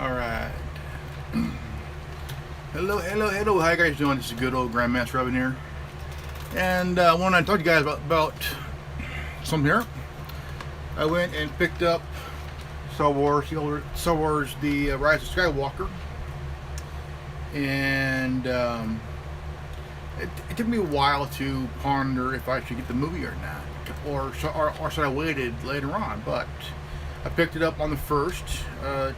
All right. Hello. How you guys doing? This is good old Grandmaster Robin here. And I want to talk to you guys about something here. I went and picked up Star Wars, The Rise of Skywalker. And it took me a while to ponder if I should get the movie or not. Or should I waited later on. But I picked it up on the 1st.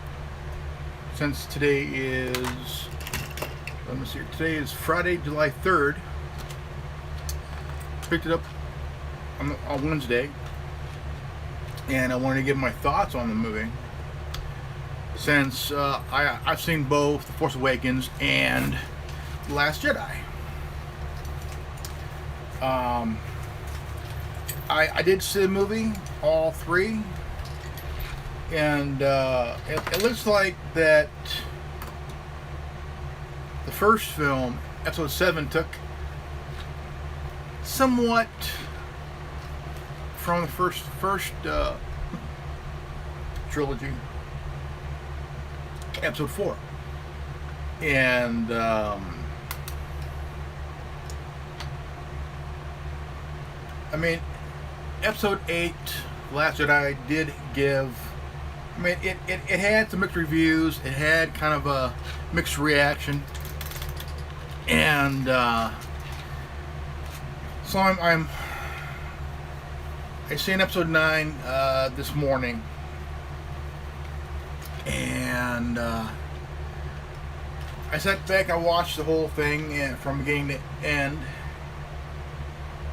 Since today is, let me see, today is Friday, July 3rd. Picked it up on Wednesday, and I wanted to give my thoughts on the movie. Since I've seen both The Force Awakens and The Last Jedi. I did see the movie, all three. And it looks like that the first film, Episode 7, took somewhat from the first trilogy, Episode 4. And I mean, Episode 8, Last Jedi, did give... I mean, it had some mixed reviews. It had kind of a mixed reaction, and so I seen episode 9 this morning, and I sat back. I watched the whole thing from beginning to end.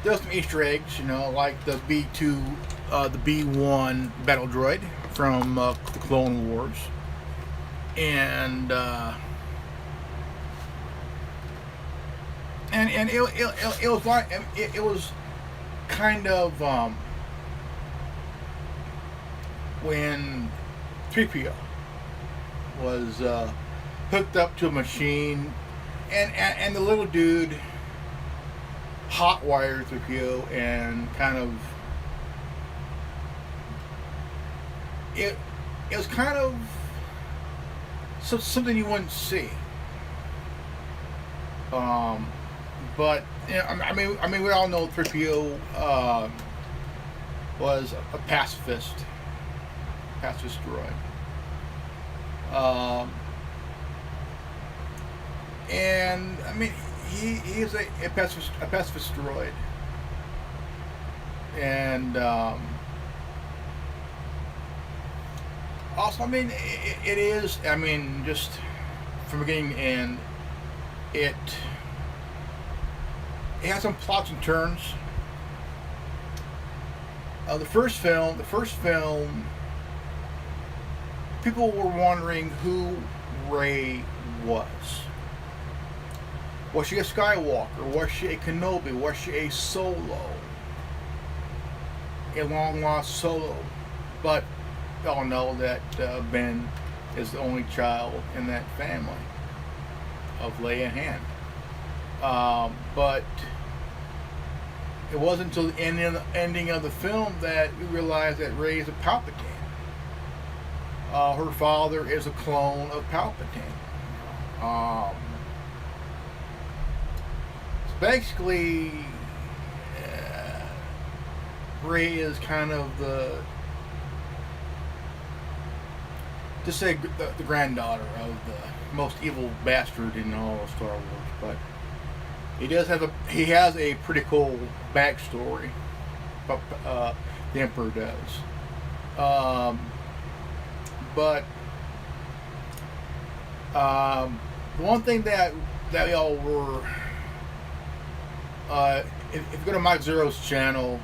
There was some Easter eggs, like the B2, the B1 battle droid from Clone Wars, and it was like it was kind of when 3PO was hooked up to a machine, and the little dude hotwired 3PO and kind of. It was kind of something you wouldn't see, but I mean, we all know 3PO was a pacifist droid, and I mean he is a pacifist droid, and. Also, I mean, it is, I mean, just from beginning to end, it has some plots and turns. The first film, people were wondering who Rey was. Was she a Skywalker? Was she a Kenobi? Was she a Solo? A long lost Solo? But y'all know that Ben is the only child in that family of Leia and Han. But it wasn't until the ending of the film that we realized that Rey is a Palpatine. Her father is a clone of Palpatine. So basically, Rey is kind of the granddaughter of the most evil bastard in all of Star Wars, but he has a pretty cool backstory. The Emperor does, but the one thing that y'all were, if you go to Mike Zero's channel,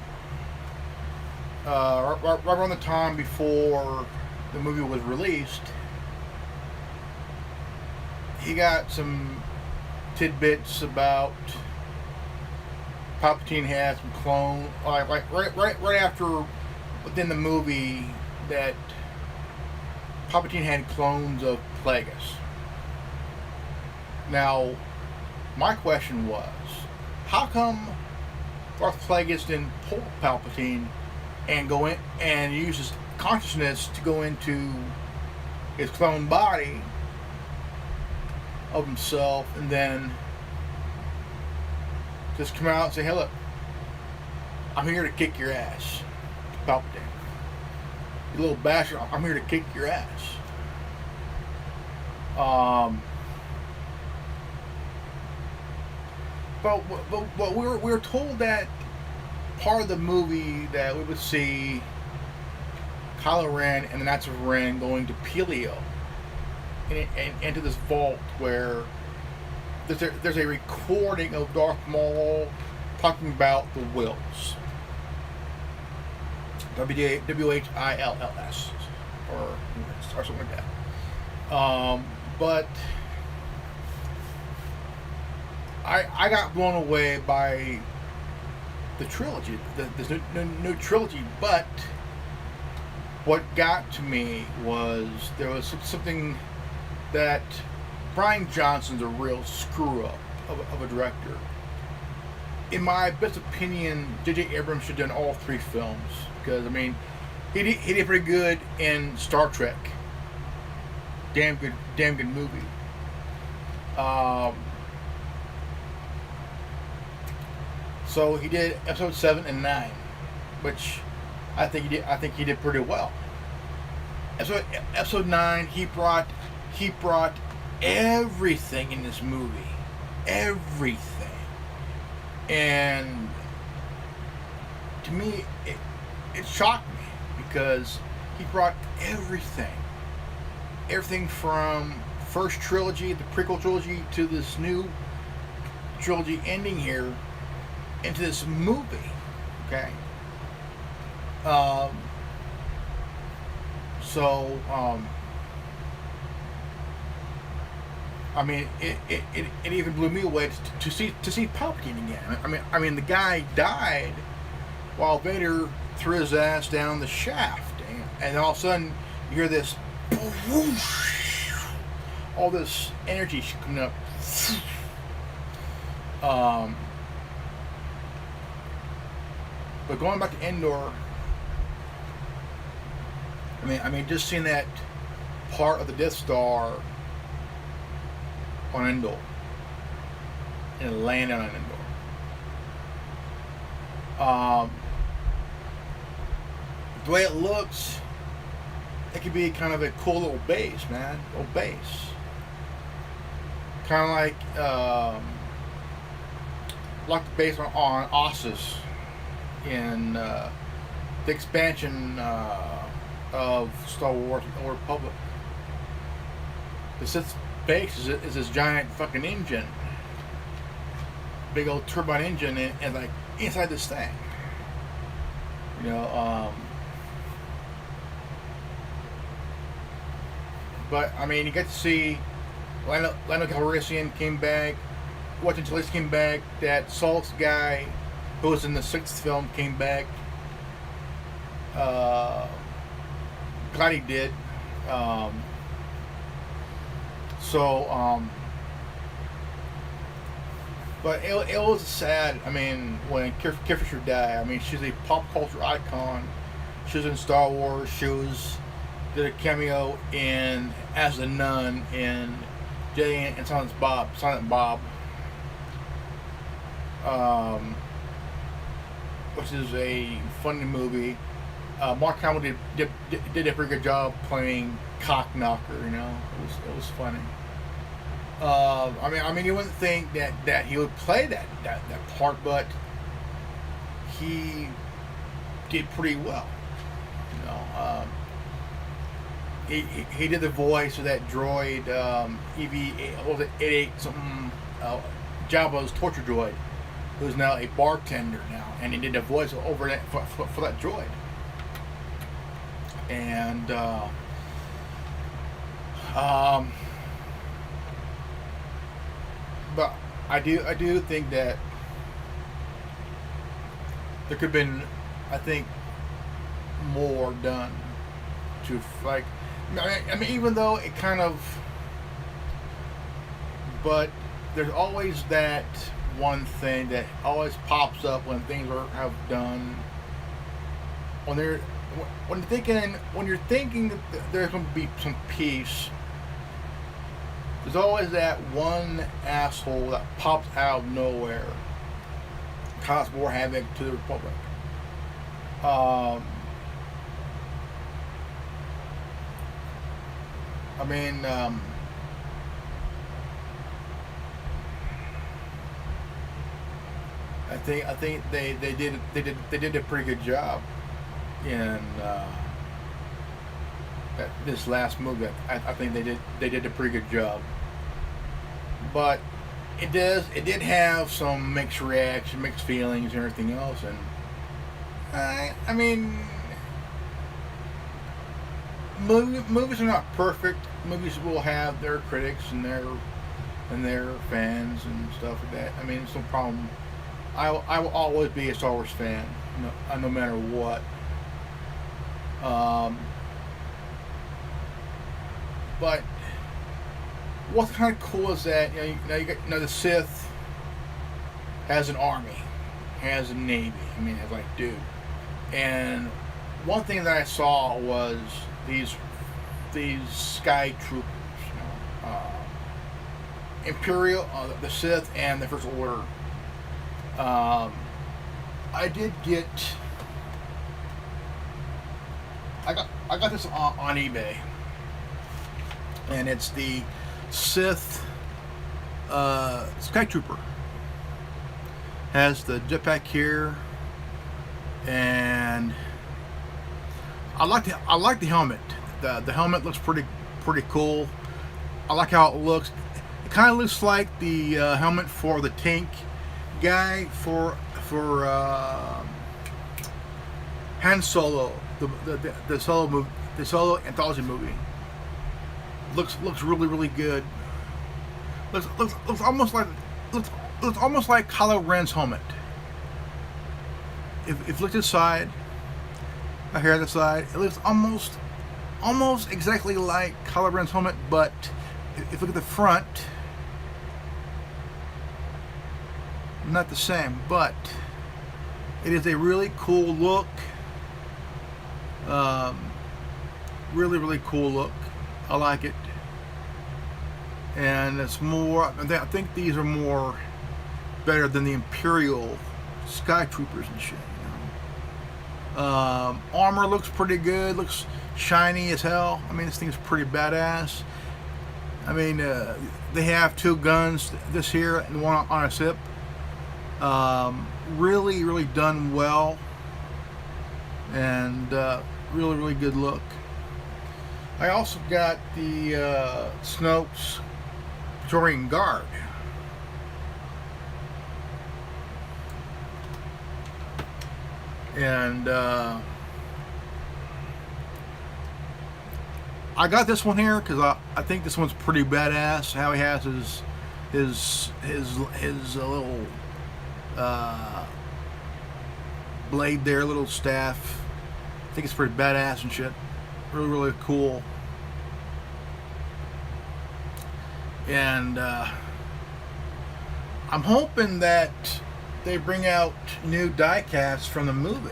right around the time before the movie was released, he got some tidbits about Palpatine had some clone, like right after within the movie, that Palpatine had clones of Plagueis. Now, my question was, how come Darth Plagueis didn't pull Palpatine and go in and use his consciousness to go into his clone body of himself, and then just come out and say, "Hey, look, I'm here to kick your ass, Palpatine. You little bastard, I'm here to kick your ass." But we were told that part of the movie that we would see Kylo Ren and the Knights of Ren going to Pelio and into this vault where there's a recording of Darth Maul talking about the Wills. WHILLS or something like that. But I got blown away by the trilogy, this new trilogy. But what got to me was there was something that Bryan Johnson's a real screw up of a director. In my best opinion, J.J. Abrams should have done all 3 films, because I mean, he did pretty good in Star Trek. Damn good movie. So he did episode 7 and 9, which I think he did pretty well. Episode 9, he brought everything in this movie, everything, and to me, it shocked me, because he brought everything from first trilogy, the prequel trilogy, to this new trilogy ending here into this movie. Okay. I mean, it even blew me away to see Palpatine again. I mean, the guy died while Vader threw his ass down the shaft, and all of a sudden you hear this, whoosh, all this energy coming up. But going back to Endor, I mean, just seeing that part of the Death Star on Endor and landing on Endor. The way it looks, it could be kind of a cool little base, man. Little base. Kind of like the base on Ossus in the expansion of Star Wars: The Old Republic. The Sith base is this giant fucking engine, big old turbine engine, and like inside this thing, But I mean, you get to see Lando Calrissian came back, Watch Antilles came back, that Salt's guy who was in the 6th film came back. Glad he did. But it was sad. I mean, when Carrie Fisher died, I mean, she's a pop culture icon. She was in Star Wars. She did a cameo as a nun in Jay and Silent Bob. Which is a funny movie. Mark Hamill did a pretty good job playing cock knocker. It was funny. I mean, you wouldn't think that he would play that part, but he did pretty well. He did the voice of that droid, EV-88 something, Jabba's torture droid, who's now a bartender now, and he did the voice over that for that droid. And but I do think that there could have been, I think, more done to, like, I mean, even though it kind of, but there's always that one thing that always pops up when things have done, when when you're thinking that there's going to be some peace, there's always that one asshole that pops out of nowhere, cause more havoc to the Republic. Um, I mean, I think they did a pretty good job in this last movie. I think they did a pretty good job, but it did have some mixed reaction, mixed feelings, and everything else. And I mean, movies are not perfect. Movies will have their critics and their fans and stuff like that. I mean, it's no problem. I will always be a Star Wars fan, no matter what. But what's kind of cool is that the Sith has an army, has a navy. I mean, it's like, dude. And one thing that I saw was these sky troopers, Imperial, the Sith, and the First Order. I did get. I got this on eBay, and it's the Sith Sky Trooper. Has the jetpack here, and I like the helmet. The helmet looks pretty cool. I like how it looks. It kind of looks like the helmet for the tank guy for Han Solo, the Solo movie, the Solo anthology movie. Looks really good. Looks almost like Kylo Ren's helmet. If you look to the side, right here at the side, it looks almost exactly like Kylo Ren's helmet, but if you look at the front, not the same, but it is a really cool look. Really cool look. I like it, and it's more. I think these are more better than the Imperial Sky Troopers and shit. Armor looks pretty good. Looks shiny as hell. I mean, this thing's pretty badass. I mean, they have two guns. This here and one on a zip. Really done well, and really good look. I also got the Snoke's Praetorian Guard. And I got this one here because I think this one's pretty badass. How he has his little blade there, little staff. I think it's pretty badass and shit. Really cool. And I'm hoping that they bring out new die-casts from the movie.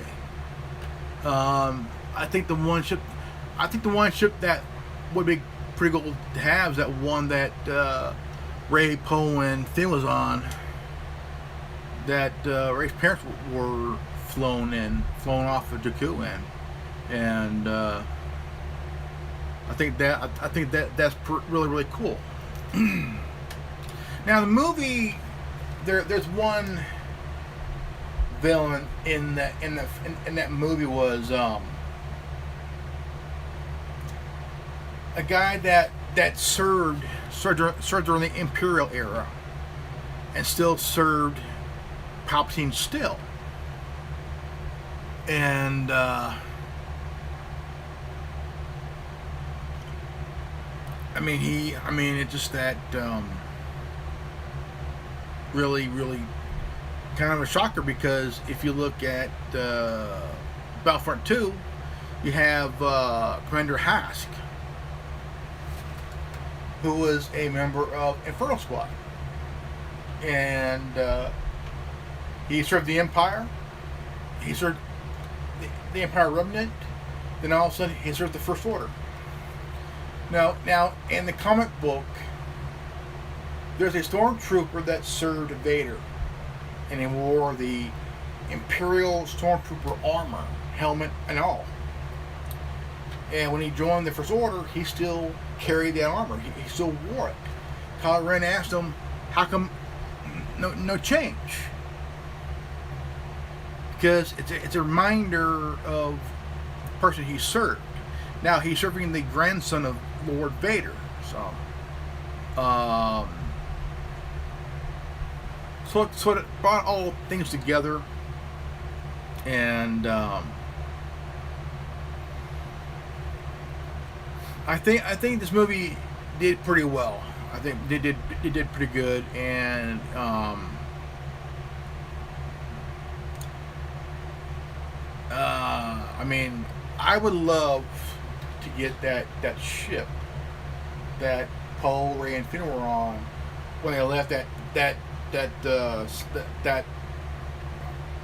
I think the one ship that would be pretty cool to have is that one that Rey, Poe, and Finn was on. That Rey's parents were flown off of Jakku in, and I think that's really cool. Now the movie, there's one villain in that movie was a guy that served during the Imperial era and still served Palpatine still, and it's just that really kind of a shocker, because if you look at Battlefront 2, you have Commander Hask, who was a member of Inferno Squad, and he served the Empire. He served the Empire Remnant, Then all of a sudden, he serves the First Order. Now, in the comic book, there's a stormtrooper that served Vader, and he wore the Imperial Stormtrooper armor, helmet, and all. And when he joined the First Order, he still carried that armor. He still wore it. Kylo Ren asked him, "How come no change?" Because it's a reminder of the person he served. Now he's serving the grandson of Lord Vader, so it brought all things together, and I think this movie did pretty well. I think it did pretty good, and I mean, I would love to get that ship that Poe, Rey, and Finn were on when they left that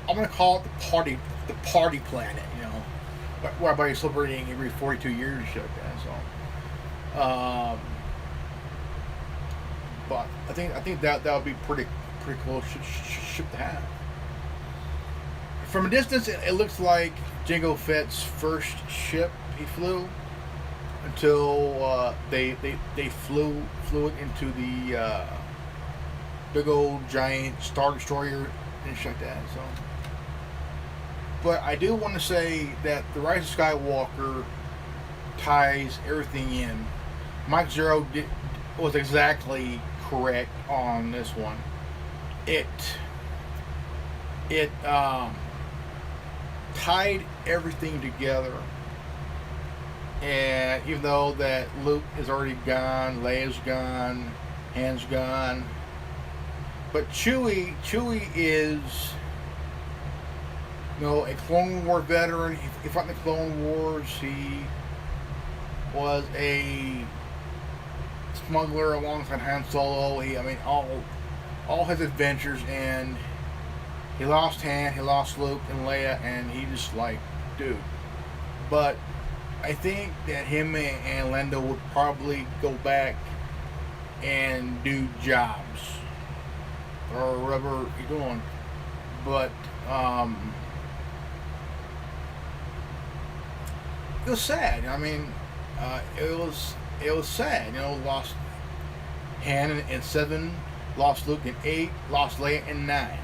I'm gonna call it the party planet, you know, where everybody's celebrating every 42 years and shit like that. So, but I think that would be pretty cool ship to have. From a distance, it looks like Jango Fett's first ship he flew until they flew it into the big old giant Star Destroyer and shit like that. So, but I do want to say that the Rise of Skywalker ties everything in. Mike Zero was exactly correct on this one. It tied everything together, and even though that Luke is already gone, Leia's gone, Han's gone, but Chewie is, you know, a Clone War veteran. He fought in the Clone Wars. He was a smuggler alongside Han Solo. All his adventures, and he lost Han, he lost Luke and Leia, and he just like, dude. But I think that him and Lando would probably go back and do jobs or whatever he's doing. But it was sad. I mean, it was sad. You know, lost Han in 7, lost Luke in 8, lost Leia in 9.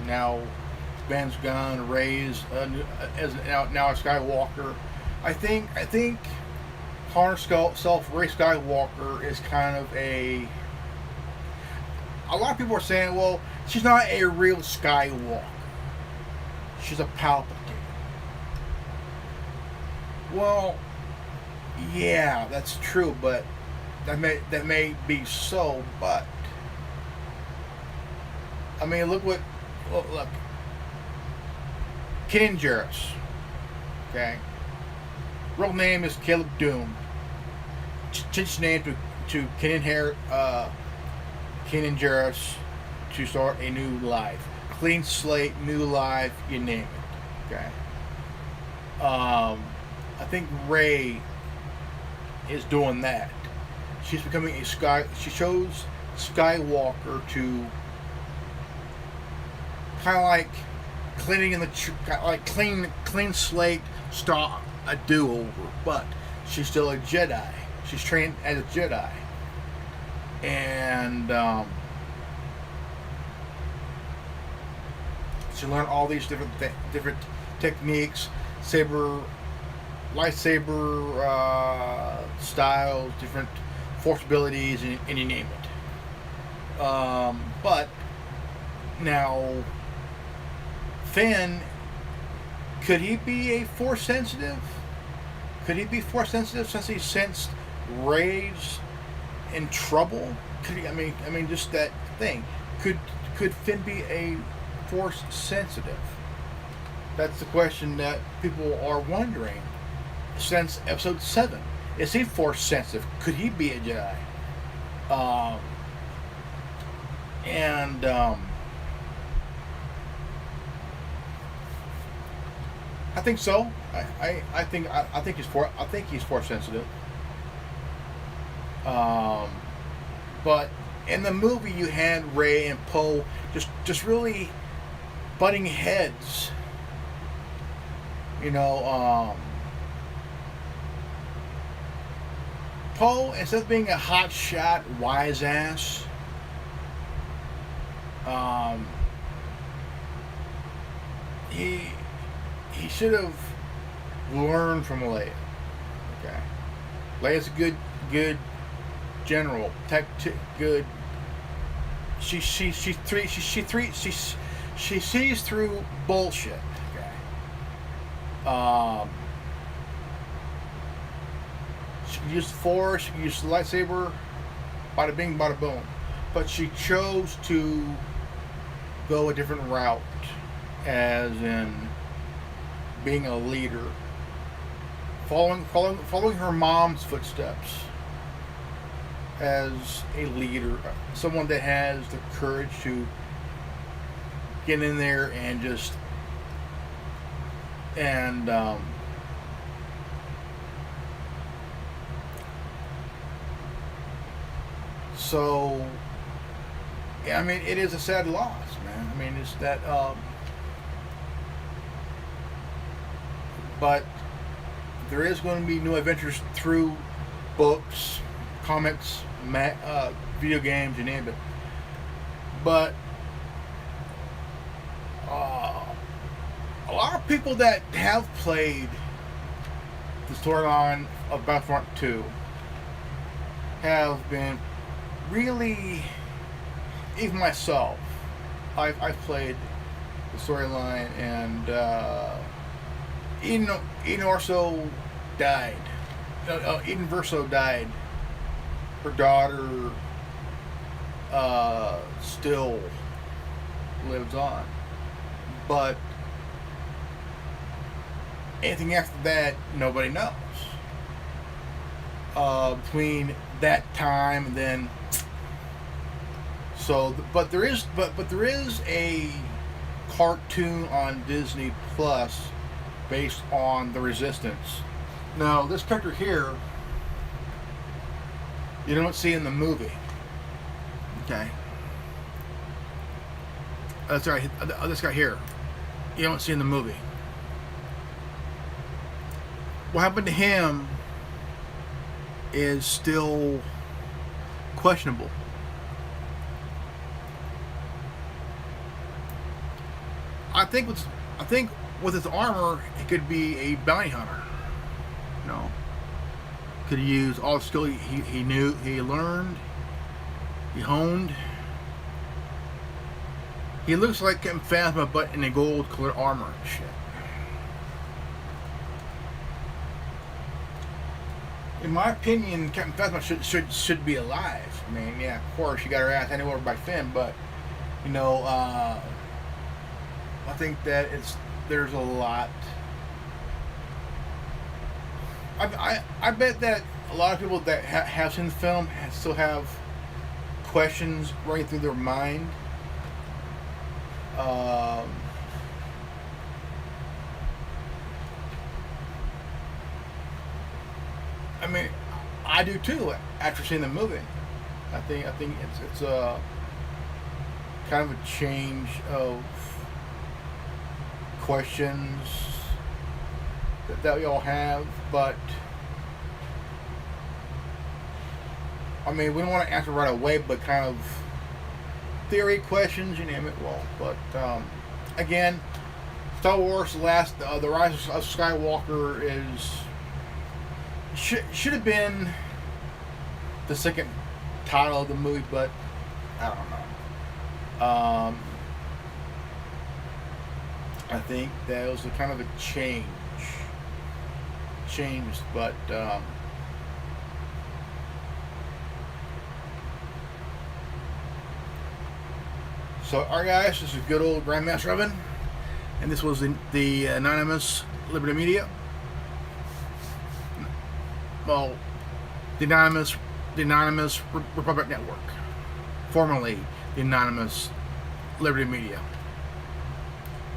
Now Ben's gone, Rey's now a Skywalker. I think calling herself Rey Skywalker is kind of a lot of people are saying, well, she's not a real Skywalker. She's a Palpatine. Well, yeah, that's true, but that may be so, but I mean, look. Kanan Jarrus. Okay. Real name is Caleb Doom. Changed his name to Kanan Jarrus to start a new life. Clean slate, new life, you name it. Okay. I think Rey is doing that. She's becoming she chose Skywalker to kind of like cleaning in the clean slate, start a do-over, but she's still a Jedi. She's trained as a Jedi, and she learned all these different techniques, lightsaber styles, different force abilities, and you name it. But now, Finn, could he be a force sensitive? Could he be force sensitive since he sensed Rey's in trouble? Could he? I mean, just that thing. Could Finn be a force sensitive? That's the question that people are wondering. Since Episode 7, is he force sensitive? Could he be a Jedi? I think so. I think he's force sensitive. Um, but in the movie, you had Ray and Poe just really butting heads. You know, Poe, instead of being a hot shot, wise ass, um, he he should have learned from Leia. Okay, Leia's a good general, good. She sees through bullshit. Okay. She can use the Force. She can use the lightsaber. Bada bing, bada boom. But she chose to go a different route, as in being a leader, following her mom's footsteps as a leader, someone that has the courage to get in there and just and so yeah, I mean, it is a sad loss, man. I mean, it's that but there is going to be new adventures through books, comics, video games, you name it. But a lot of people that have played the storyline of Battlefront 2 have been really, even myself, I've played the storyline, and Eden Orso died. Eden Verso died. Her daughter still lives on. But anything after that, nobody knows. Between that time and then, so but there is a cartoon on Disney Plus based on the Resistance. Now, this character here, you don't see in the movie. Okay. That's right. This guy here, you don't see in the movie. What happened to him is still questionable. I think with his armor, he could be a bounty hunter. You know, could use all the skill he knew, he learned, he honed. He looks like Captain Phasma, but in a gold-colored armor and shit. In my opinion, Captain Phasma should be alive. I mean, yeah, of course, she got her ass handed over by Finn, but you know, I think that there's a lot. I bet that a lot of people that have seen the film still have questions running through their mind. I mean, I do too. After seeing the movie, I think it's a kind of a change of questions that we all have, but I mean, we don't want to answer right away, but kind of theory questions, you name it. Well, but again, Star Wars: The Rise of Skywalker should have been the second title of the movie, but I don't know. I think that was a kind of a change, but so, alright guys, this is good old Grandmaster Evan, and this was the anonymous Liberty Media. Well, the anonymous Republic Network, formerly the anonymous Liberty Media,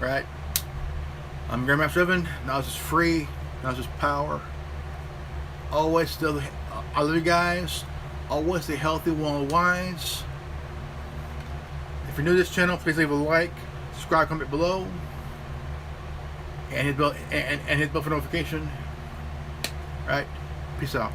right? I'm Grandmaster Evan. Knowledge is free. Knowledge is power. Always still, I love you guys. Always stay healthy, well, wise. If you're new to this channel, please leave a like, subscribe, comment below, and hit bell and hit bell for notification. All right, peace out.